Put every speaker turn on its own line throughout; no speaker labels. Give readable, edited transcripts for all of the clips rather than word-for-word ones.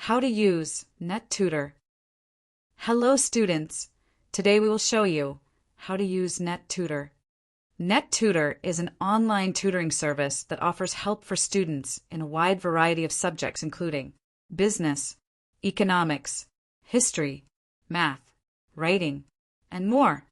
How to use NetTutor. Hello students, today we will show you how to use NetTutor. NetTutor is an online tutoring service that offers help for students in a wide variety of subjects including business, economics, history, math, writing, and more.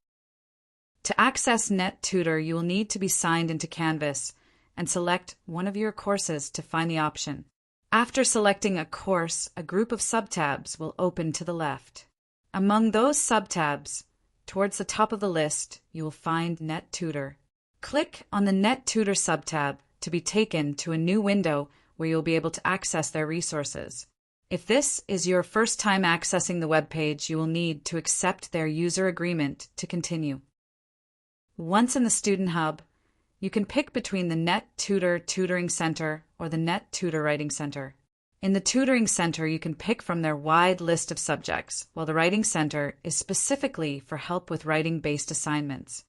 To access NetTutor, you will need to be signed into Canvas and select one of your courses to find the option. After selecting a course, a group of subtabs will open to the left. Among those subtabs, towards the top of the list, you will find NetTutor. Click on the NetTutor subtab to be taken to a new window where you'll be able to access their resources. If this is your first time accessing the web page, you will need to accept their user agreement to continue. Once in the Student Hub, you can pick between the NetTutor Tutoring Center or the NetTutor Writing Center. In the Tutoring Center, you can pick from their wide list of subjects, while the Writing Center is specifically for help with writing-based assignments.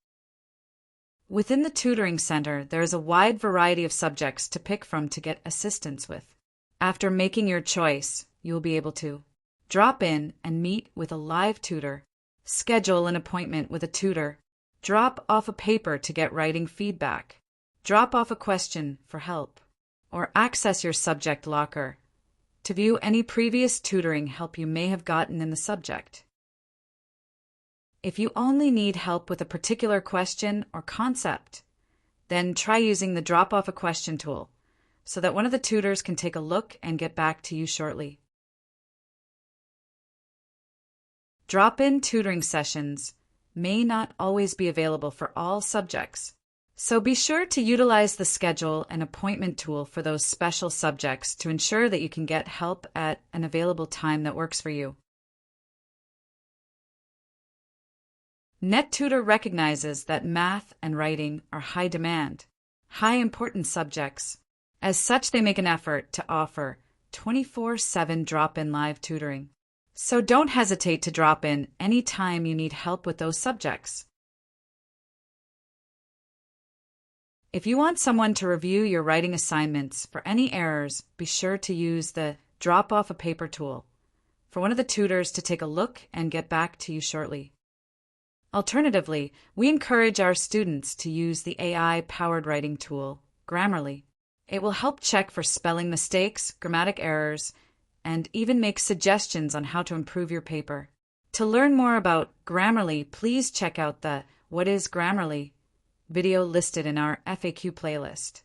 Within the Tutoring Center, there is a wide variety of subjects to pick from to get assistance with. After making your choice, you will be able to drop in and meet with a live tutor, schedule an appointment with a tutor, drop off a paper to get writing feedback, drop off a question for help, or access your subject locker to view any previous tutoring help you may have gotten in the subject. If you only need help with a particular question or concept, then try using the drop off a question tool so that one of the tutors can take a look and get back to you shortly. Drop-in tutoring sessions may not always be available for all subjects, so be sure to utilize the schedule and appointment tool for those special subjects to ensure that you can get help at an available time that works for you. NetTutor recognizes that math and writing are high demand, high importance subjects. As such, they make an effort to offer 24/7 drop-in live tutoring. So don't hesitate to drop in any time you need help with those subjects. If you want someone to review your writing assignments for any errors, be sure to use the drop off a paper tool for one of the tutors to take a look and get back to you shortly. Alternatively, we encourage our students to use the AI-powered writing tool, Grammarly. It will help check for spelling mistakes, grammatic errors, and even make suggestions on how to improve your paper. To learn more about Grammarly, please check out the What is Grammarly video listed in our FAQ playlist.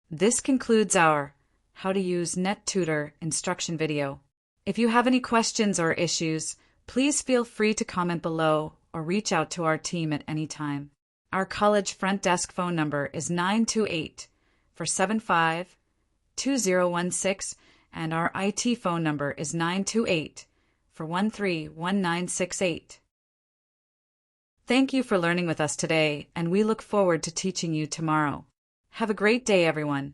This concludes our How to Use NetTutor instruction video. If you have any questions or issues, please feel free to comment below or reach out to our team at any time. Our college front desk phone number is 928-475-2016, and our IT phone number is 928-413-1968. Thank you for learning with us today, and we look forward to teaching you tomorrow. Have a great day, everyone.